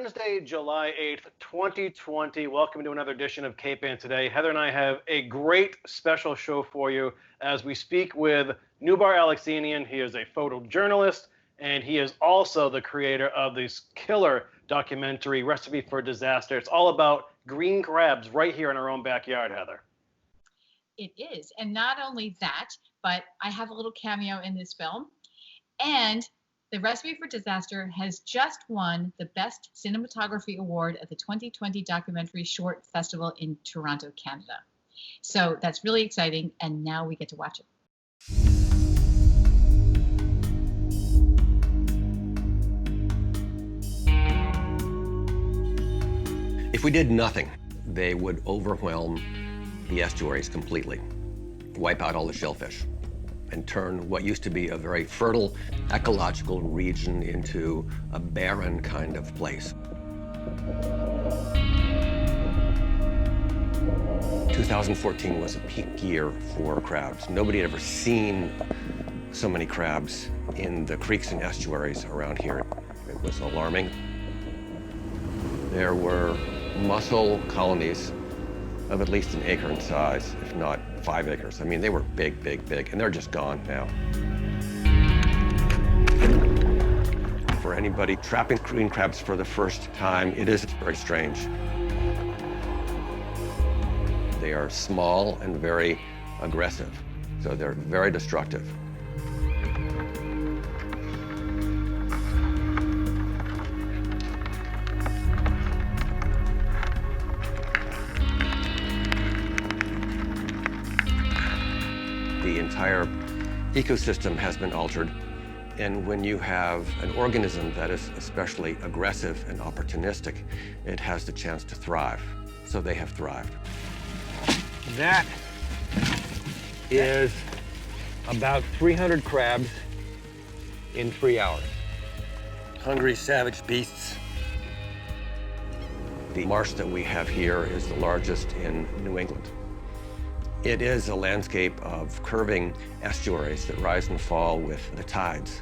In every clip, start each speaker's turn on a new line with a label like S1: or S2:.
S1: Wednesday, July 8th, 2020. Welcome to another edition of Cape Ann Today. Heather and I have a great special show for you as we speak with Nubar Alexanian. He is a photojournalist, and he is also the creator of this killer documentary, Recipe for Disaster. It's all about green crabs right here in our own backyard, Heather.
S2: It is. And not only that, but I have a little cameo in this film. And the Recipe for Disaster has just won the Best Cinematography Award at the 2020 Documentary Short Festival in Toronto, Canada. So that's really exciting, and now we get to watch it.
S3: If we did nothing, they would overwhelm the estuaries completely, wipe out all the shellfish, and turn what used to be a very fertile ecological region into a barren kind of place. 2014 was a peak year for crabs. Nobody had ever seen so many crabs in the creeks and estuaries around here. It was alarming. There were mussel colonies of at least an acre in size, if not 5 acres. I mean, they were big, big, big, and they're just gone now. For anybody trapping green crabs for the first time, it is very strange. They are small and very aggressive, so they're very destructive. The entire ecosystem has been altered. And when you have an organism that is especially aggressive and opportunistic, it has the chance to thrive. So they have thrived. That is about 300 crabs in 3 hours. Hungry, savage beasts. The marsh that we have here is the largest in New England. It is a landscape of curving estuaries that rise and fall with the tides.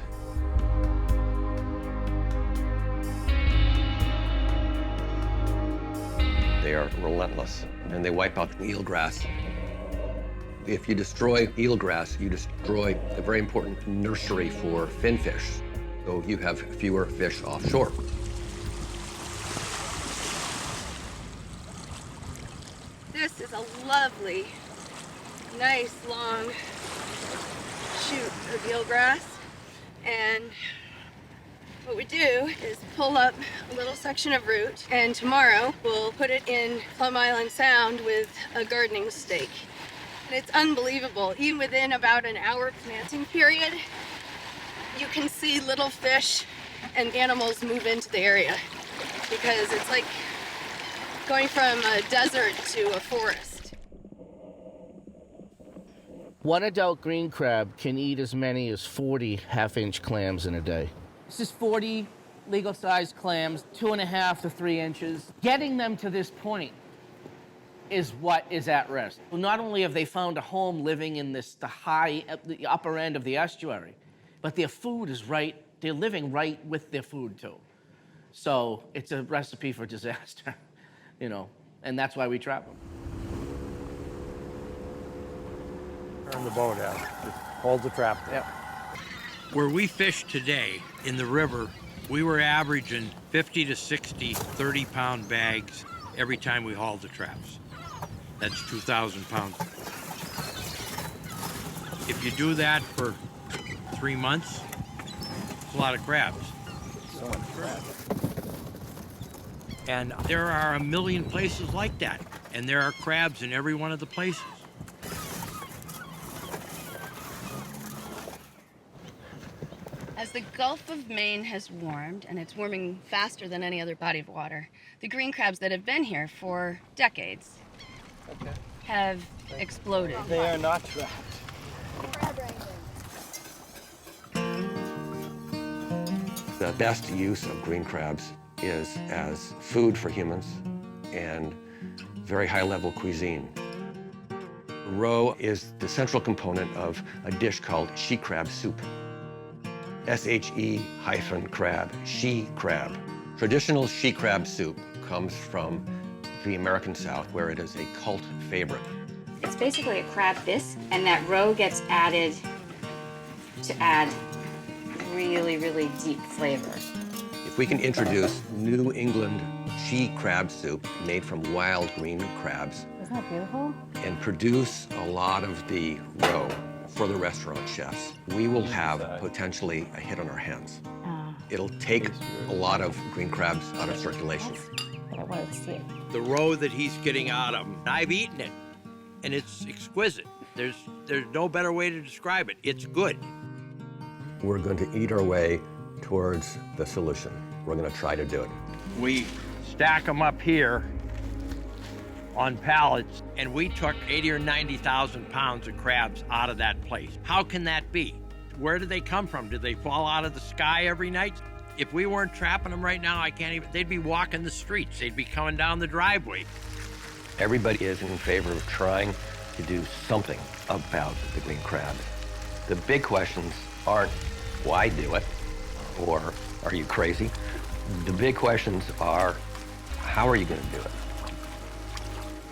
S3: They are relentless, and they wipe out eelgrass. If you destroy eelgrass, you destroy a very important nursery for finfish, so you have fewer fish offshore.
S4: This is a lovely, nice long shoot of eelgrass, and what we do is pull up a little section of root, and tomorrow we'll put it in Plum Island Sound with a gardening stake. And it's unbelievable. Even within about an hour planting period, you can see little fish and animals move into the area, because it's like going from a desert to a forest.
S5: One adult green crab can eat as many as 40 half-inch clams in a day. This is 40 legal-sized clams, 2.5 to 3 inches. Getting them to this point is what is at risk. Well, not only have they found a home living in the upper end of the estuary, but their food is they're living right with their food too. So it's a recipe for disaster, and that's why we trap them.
S6: Turn the boat out, just hold the trap there.
S5: Yep.
S7: Where we fish today in the river, we were averaging 50 to 60 30-pound bags every time we hauled the traps. That's 2,000 pounds. If you do that for 3 months, it's a lot of crabs.
S6: So much crab.
S7: And there are a million places like that, and there are crabs in every one of the places.
S4: As the Gulf of Maine has warmed, and it's warming faster than any other body of water, the green crabs that have been here for decades have exploded.
S6: They are not trapped.
S3: The best use of green crabs is as food for humans and very high-level cuisine. Roe is the central component of a dish called she crab soup. SHE-crab, she crab Traditional she crab soup comes from the American South, where it is a cult favorite.
S8: It's basically a crab bisque, and that roe gets added to add really, really deep flavor.
S3: If we can introduce New England she crab soup made from wild green crabs,
S8: Isn't that beautiful?
S3: and produce a lot of the roe for the restaurant chefs, we will have potentially a hit on our hands. It'll take a lot of green crabs out of circulation.
S8: I wanted to see it.
S7: The roe that he's getting out of them, I've eaten it, and it's exquisite. There's no better way to describe it. It's good.
S3: We're going to eat our way towards the solution. We're going to try to do it.
S7: We stack them up here on pallets, and we took 80 or 90,000 pounds of crabs out of that place. How can that be? Where did they come from? Did they fall out of the sky every night? If we weren't trapping them right now, I can't even, they'd be walking the streets. They'd be coming down the driveway.
S3: Everybody is in favor of trying to do something about the green crab. The big questions aren't why do it or are you crazy? The big questions are how are you going to do it?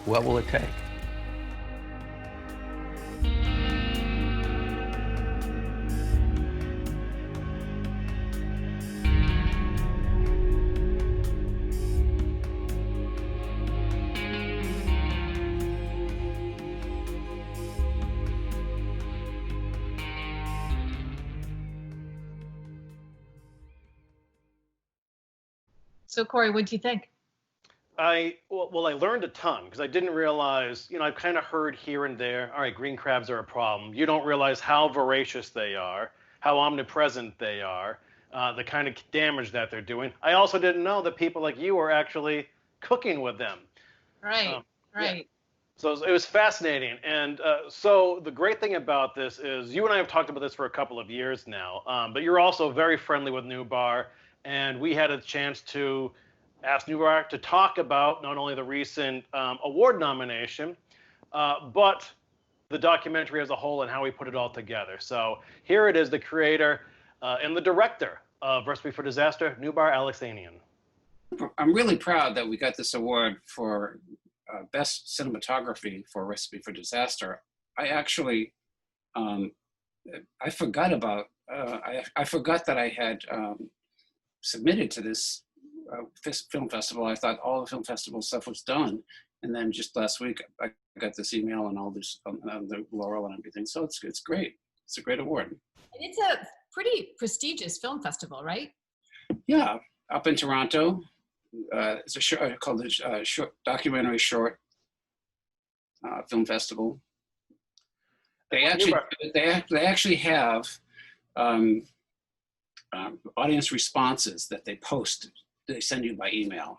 S3: What will it take?
S2: So Corey, what do you think?
S1: I learned a ton because I didn't realize, I've kind of heard here and there, all right, green crabs are a problem. You don't realize how voracious they are, how omnipresent they are, the kind of damage that they're doing. I also didn't know that people like you are actually cooking with them.
S2: Right, right.
S1: Yeah. So it was fascinating. And so the great thing about this is you and I have talked about this for a couple of years now, but you're also very friendly with Nubar, and we had a chance to asked Nubar to talk about not only the recent award nomination, but the documentary as a whole and how we put it all together. So here it is, the creator and the director of Recipe for Disaster, Nubar Alexanian.
S9: I'm really proud that we got this award for Best Cinematography for Recipe for Disaster. I actually, I forgot about, I forgot that I had submitted to this film festival. I thought all the film festival stuff was done, and then just last week I got this email and all this the laurel and everything. So it's great. It's a great award.
S2: And it's a pretty prestigious film festival, right?
S9: Yeah, up in Toronto. It's a show called the short documentary short film festival. They actually have audience responses that they post. They send you by email.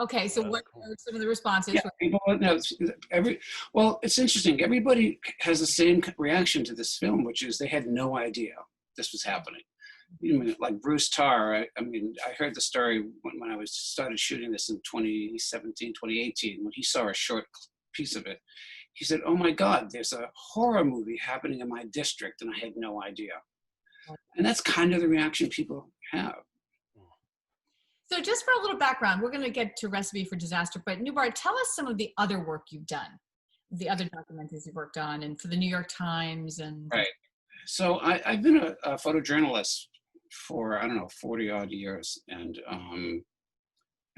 S2: Okay, so what are some of the responses?
S9: Yeah, people, well, it's interesting. Everybody has the same reaction to this film, which is they had no idea this was happening. Like Bruce Tarr, I heard the story when I started shooting this in 2017, 2018, when he saw a short piece of it. He said, "Oh my God, there's a horror movie happening in my district," and I had no idea. And that's kind of the reaction people have.
S2: So just for a little background, we're going to get to Recipe for Disaster, but Nubar, tell us some of the other work you've done, the other documentaries you've worked on, and for the New York Times. And
S9: right. So I've been a photojournalist for, 40 odd years, and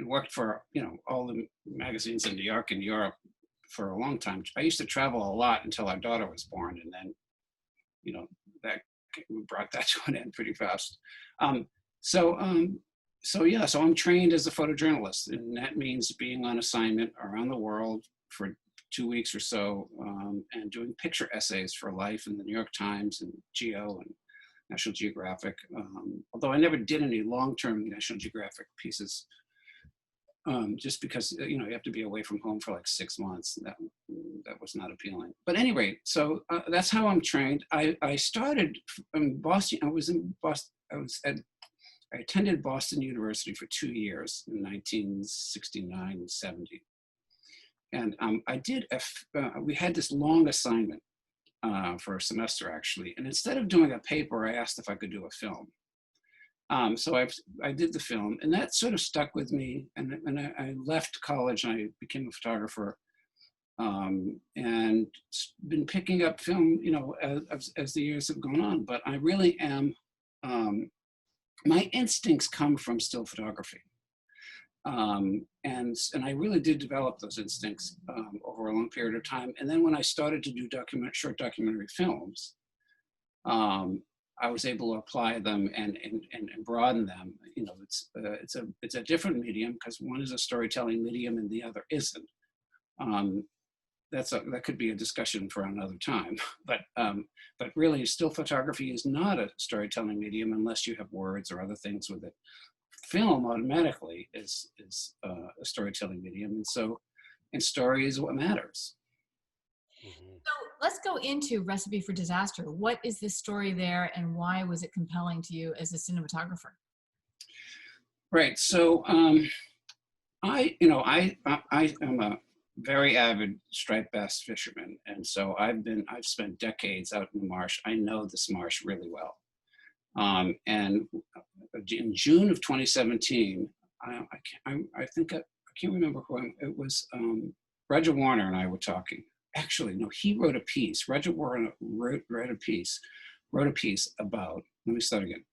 S9: worked for, all the magazines in New York and Europe for a long time. I used to travel a lot until our daughter was born, and then, we brought that to an end pretty fast. So I'm trained as a photojournalist, and that means being on assignment around the world for 2 weeks or so, and doing picture essays for Life and the New York Times and Geo and National Geographic. Although I never did any long-term National Geographic pieces, just because you have to be away from home for like 6 months. That was not appealing. But anyway, so that's how I'm trained. I started in Boston. I attended Boston University for 2 years in 1969 and 70. And we had this long assignment for a semester, actually. And instead of doing a paper, I asked if I could do a film. So I did the film, and that sort of stuck with me. And I left college and I became a photographer, and been picking up film, as the years have gone on. But I really am. My instincts come from still photography, and I really did develop those instincts over a long period of time. And then when I started to do short documentary films, I was able to apply them and broaden them. It's a different medium because one is a storytelling medium and the other isn't. That could be a discussion for another time. But really, still photography is not a storytelling medium unless you have words or other things with it. Film automatically is a storytelling medium, and story is what matters.
S2: So let's go into Recipe for Disaster. What is the story there, and why was it compelling to you as a cinematographer?
S9: Right. So I am a very avid striped bass fisherman, and so I've spent decades out in the marsh. I know this marsh really well. And in June of 2017, I can't remember it was. Roger Warner and I were talking. Actually, no, he wrote a piece. Roger Warner wrote a piece about, let me start again.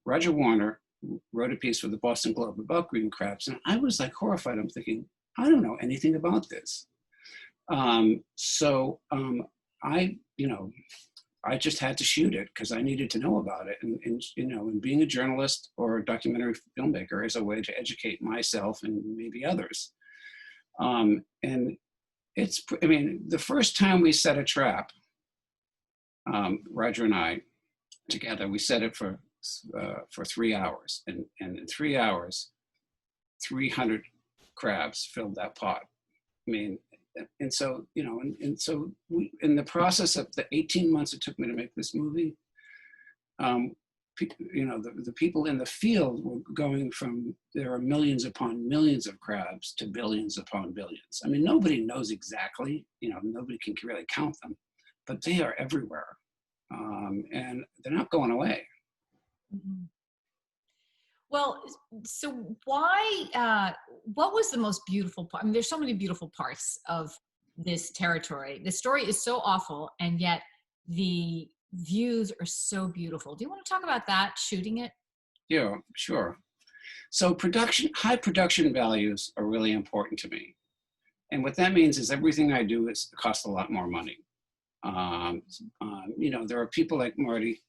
S9: Roger Warner wrote a piece for the Boston Globe about green crabs. And I was like horrified. I'm thinking, I don't know anything about this. I just had to shoot it because I needed to know about it. And being a journalist or a documentary filmmaker is a way to educate myself and maybe others. And the first time we set a trap, Roger and I together, we set it for 3 hours, and in 3 hours, 300 crabs filled that pot. So we, in the process of the 18 months it took me to make this movie, the people in the field were going from there are millions upon millions of crabs to billions upon billions. Nobody knows exactly, nobody can really count them, but they are everywhere, and they're not going away.
S2: Mm-hmm. Well, so why, what was the most beautiful part? There's so many beautiful parts of this territory. The story is so awful, and yet the views are so beautiful. Do you want to talk about that, shooting it?
S9: Yeah, sure. So high production values are really important to me. And what that means is everything I do costs a lot more money. There are people like Marty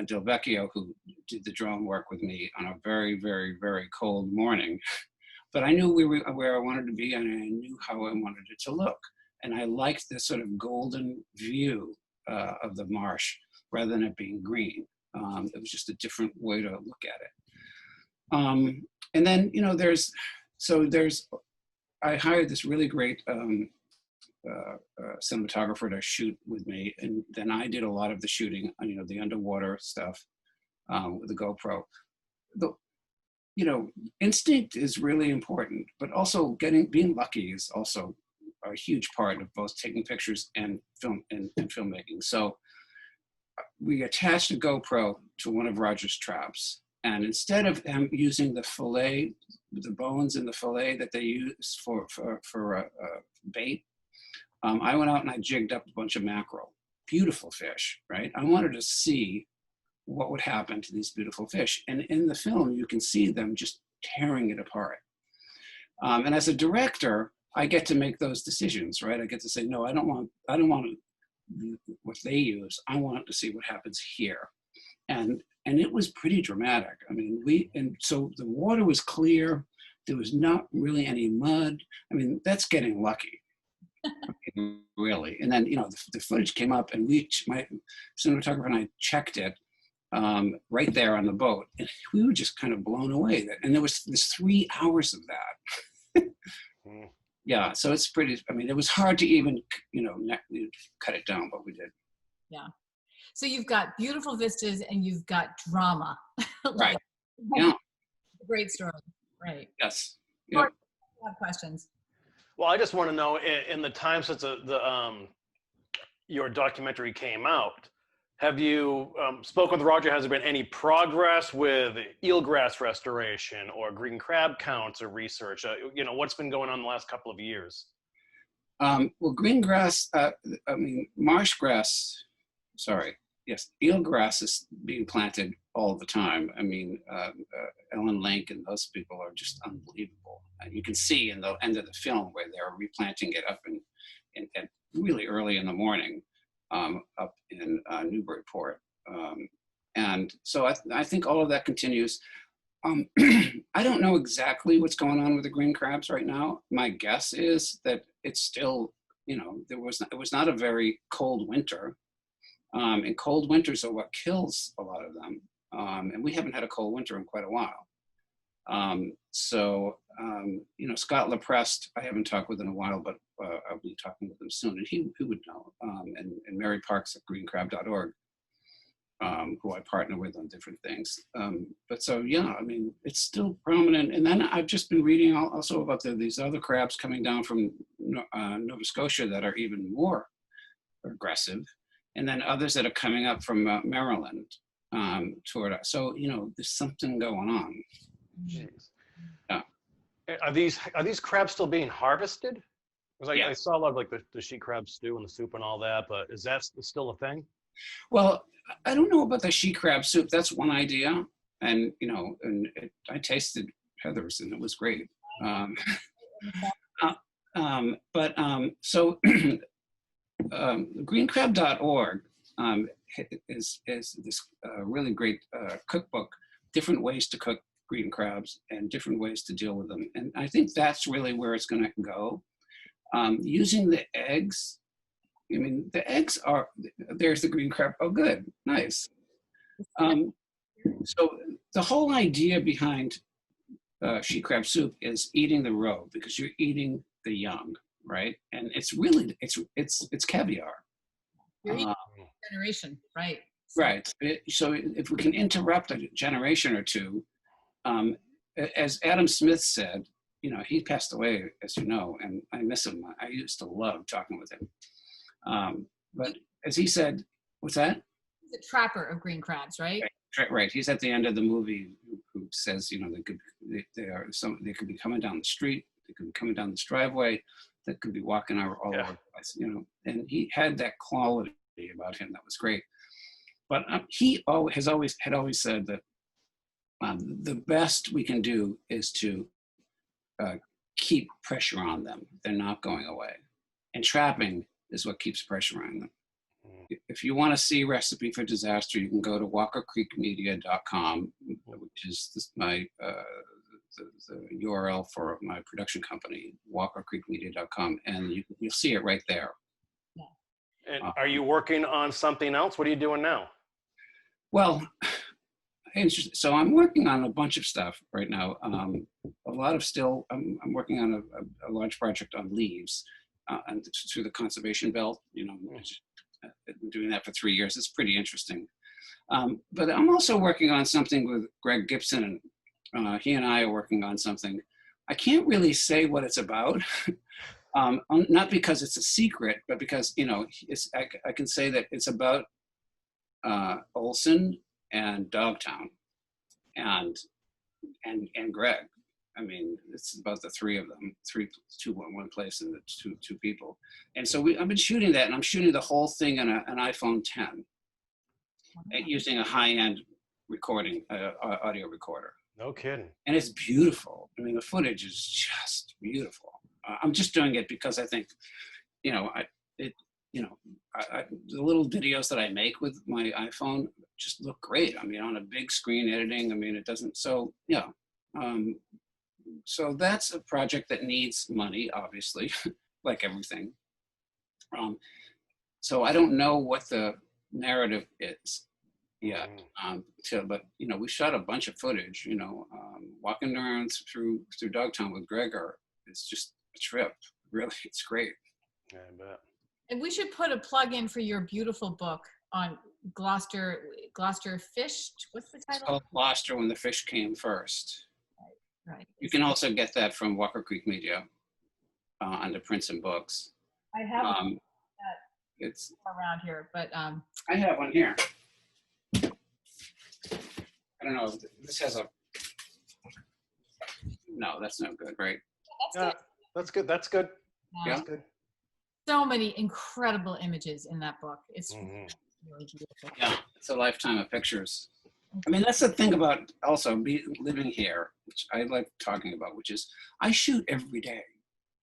S9: Del Vecchio who did the drone work with me on a very, very, very cold morning. But I knew where I wanted to be, and I knew how I wanted it to look. And I liked this sort of golden view of the marsh rather than it being green. It was just a different way to look at it. And then, I hired this really great cinematographer to shoot with me. And then I did a lot of the shooting, the underwater stuff with the GoPro. Instinct is really important, but also being lucky is also a huge part of both taking pictures and filmmaking. So we attached a GoPro to one of Roger's traps, and instead of him using the fillet, the bones in the fillet that they use for bait, I went out and I jigged up a bunch of mackerel, beautiful fish, right? I wanted to see what would happen to these beautiful fish, and in the film you can see them just tearing it apart. And as a director, I get to make those decisions, right? I get to say, no, I don't want what they use. I want to see what happens here. And it was pretty dramatic. So the water was clear. There was not really any mud. That's getting lucky, really. And then, the footage came up, and my cinematographer and I checked it right there on the boat. And we were just kind of blown away. And there was 3 hours of that. Yeah, so it's pretty, it was hard to even, cut it down, but we did.
S2: Yeah. So you've got beautiful vistas and you've got drama.
S9: Right. Yeah.
S2: Great story. Right.
S9: Yes.
S2: Yeah. I have questions.
S1: Well, I just want to know, in the time since your documentary came out, Have you spoken with Roger? Has there been any progress with eelgrass restoration or green crab counts or research? What's been going on the last couple of years?
S9: Well, green grass, marsh grass, sorry, yes, eelgrass is being planted all the time. Ellen Link and those people are just unbelievable. And you can see in the end of the film where they're replanting it up in really early in the morning up in Newburyport. And so I think all of that continues. I don't know exactly what's going on with the green crabs right now. My guess is that it's still, it was not a very cold winter. And cold winters are what kills a lot of them. And we haven't had a cold winter in quite a while. Scott LaPrest, I haven't talked with in a while, but I'll be talking with him soon, and he would know. And Mary Parks at greencrab.org, who I partner with on different things. It's still prominent. And then I've just been reading also about these other crabs coming down from Nova Scotia that are even more aggressive. And then others that are coming up from Maryland toward us. So, there's something going on.
S1: Jeez. Yeah. Are these crabs still being harvested? Because I saw a lot of like the sheet crab stew and the soup and all that, but is that still a thing?
S9: Well, I don't know about the sheet crab soup. That's one idea. And, I tasted Heather's and it was great. Greencrab.org is this really great cookbook, different ways to cook green crabs and different ways to deal with them. And I think that's really where it's going to go. Using the eggs, the eggs are, there's the green crab. Oh, good, nice. So the whole idea behind sheet crab soup is eating the roe because you're eating the young, right? And it's really, it's caviar.
S2: You're eating generation, right?
S9: Right. So if we can interrupt a generation or two, as Adam Smith said, he passed away, as you know, and I miss him. I used to love talking with him. But as he said, what's that?
S2: He's a trapper of green crabs, right?
S9: Right. He's at the end of the movie who says, they could be coming down the street, they could be coming down this driveway, that could be walking all over the place, and he had that quality about him that was great. But he had always said that the best we can do is to keep pressure on them. They're not going away. And trapping is what keeps pressure on them. If you want to see Recipe for Disaster, you can go to walkercreekmedia.com, which is my the URL for my production company, walkercreekmedia.com, and you'll see it right there.
S2: Yeah.
S1: And are you working on something else? What are you doing now?
S9: Well, so I'm working on a bunch of stuff right now. A lot of still, I'm working on a large project on leaves and through the conservation belt. I've been doing that for 3 years. It's pretty interesting. But I'm also working on something with Greg Gibson, and he and I are working on something. I can't really say what it's about, not because it's a secret, but because I can say that it's about Olson and Dogtown, and Greg. It's about the three of them, one place, and the two people. And so I've been shooting that, and I'm shooting the whole thing on an iPhone 10, using a high-end recording, audio recorder.
S1: No kidding. And
S9: it's beautiful. The footage is just beautiful. I'm just doing it because I think, the little videos that I make with my iPhone just look great. On a big screen editing, it doesn't, so yeah. So that's a project that needs money, obviously, like everything. So I don't know what the narrative is yet. But we shot a bunch of footage. Walking around through Dogtown with Gregor, it's just a trip. Really, it's great.
S1: Yeah, I bet. And
S2: we should put a plug in for your beautiful book on Gloucester Fish. What's the title?
S9: It's called Gloucester When the Fish Came First.
S2: Right.
S9: You can also get that from Walker Creek Media under Prints and Books.
S2: I have
S9: it's
S2: around here, but
S9: I have one here. I don't know. This has a. No, that's not good, right?
S2: that's good.
S1: That's good. That's good.
S9: Yeah.
S1: That's good.
S2: So many incredible images in that book. It's
S1: Mhm.
S2: really beautiful.
S9: Yeah, it's a lifetime of pictures. I mean, that's the thing about also living here, which I like talking about, which is I shoot every day.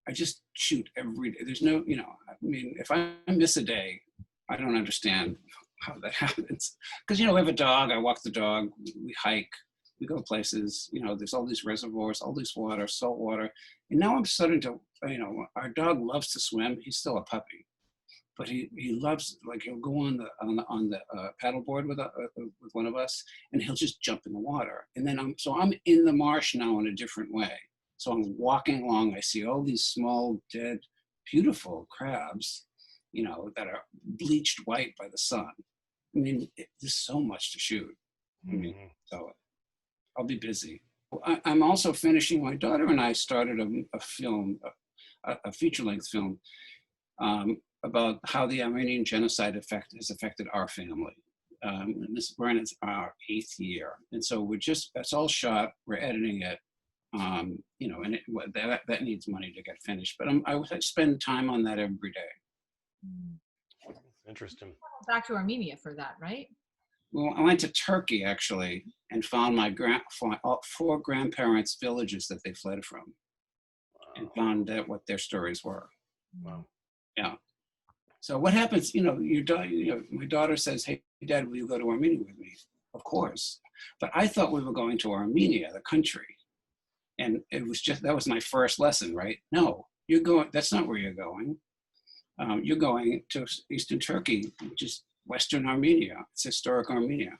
S9: I just shoot every day. There's no, I mean, if I miss a day, I don't understand how that happens. Because, we have a dog. I walk the dog. We hike. We go places. There's all these reservoirs, all this water, salt water. And now I'm starting to, our dog loves to swim. He's still a puppy. But he loves, like, he'll go on the paddleboard with one of us, and he'll just jump in the water. And then I'm in the marsh now in a different way. So I'm walking along. I see all these small, dead, beautiful crabs, that are bleached white by the sun. I mean, there's so much to shoot. I mean, so I'll be busy. I'm also finishing. My daughter and I started a film, a feature-length film. About how the Armenian genocide has affected our family. And we're in our 8th year. And so that's all shot, we're editing it, and that needs money to get finished. But I spend time on that every day.
S1: Interesting.
S2: Back to Armenia for that, right?
S9: Well, I went to Turkey, actually, and found my 4 grandparents' villages that they fled from, and found out what their stories were.
S1: Wow.
S9: Yeah. So what happens, my daughter says, "Hey, Dad, will you go to Armenia with me?" Of course. But I thought we were going to Armenia, the country. And that was my first lesson, right? No, that's not where you're going. You're going to Eastern Turkey, which is Western Armenia. It's historic Armenia.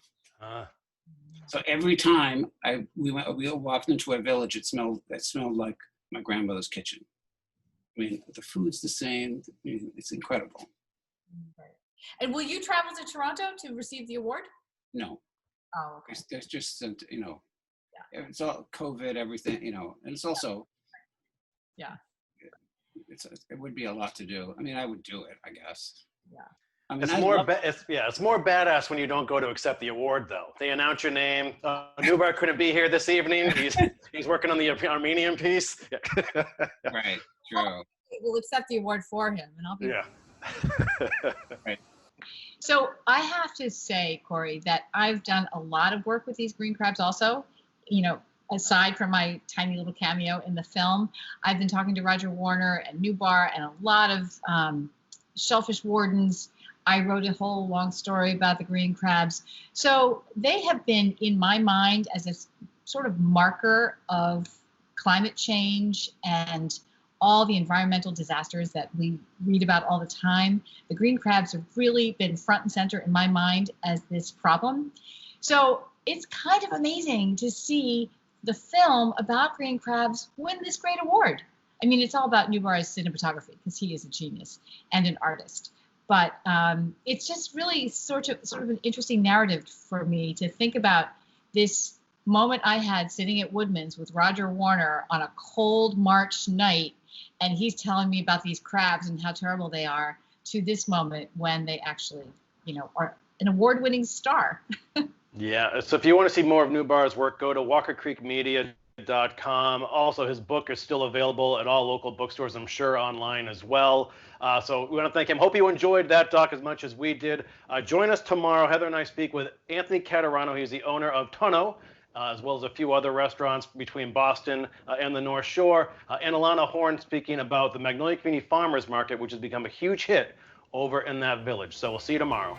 S9: So every time we walked into a village, it smelled like my grandmother's kitchen. I mean, the food's the same. I mean, it's incredible.
S2: And will you travel to Toronto to receive the award?
S9: No.
S2: Oh, okay.
S9: There's just, it's all COVID, everything, and it's also,
S2: yeah,
S9: it would be a lot to do. I mean, I would do it, I guess.
S2: Yeah.
S9: I mean,
S1: it's more badass when you don't go to accept the award, though. They announce your name. Nubar couldn't be here this evening. He's working on the Armenian piece.
S9: Right. True.
S2: We'll accept the award for him, and I'll be.
S1: Yeah.
S9: Right.
S2: So I have to say, Corey, that I've done a lot of work with these green crabs. Also, aside from my tiny little cameo in the film, I've been talking to Roger Warner and Nubar and a lot of shellfish wardens. I wrote a whole long story about the green crabs. So they have been in my mind as a sort of marker of climate change and all the environmental disasters that we read about all the time. The green crabs have really been front and center in my mind as this problem. So it's kind of amazing to see the film about green crabs win this great award. I mean, it's all about Nubar's cinematography because he is a genius and an artist. But it's just really sort of an interesting narrative for me to think about this moment I had sitting at Woodman's with Roger Warner on a cold March night, and he's telling me about these crabs and how terrible they are, to this moment when they actually, are an award-winning star.
S1: Yeah. So if you want to see more of Nubar's work, go to walkercreekmedia.com. Also, his book is still available at all local bookstores, I'm sure online as well. So we want to thank him. Hope you enjoyed that doc as much as we did. Join us tomorrow. Heather and I speak with Anthony Caterano. He's the owner of Tonneau, as well as a few other restaurants between Boston and the North Shore. And Alana Horn speaking about the Magnolia Community Farmers Market, which has become a huge hit over in that village. So we'll see you tomorrow.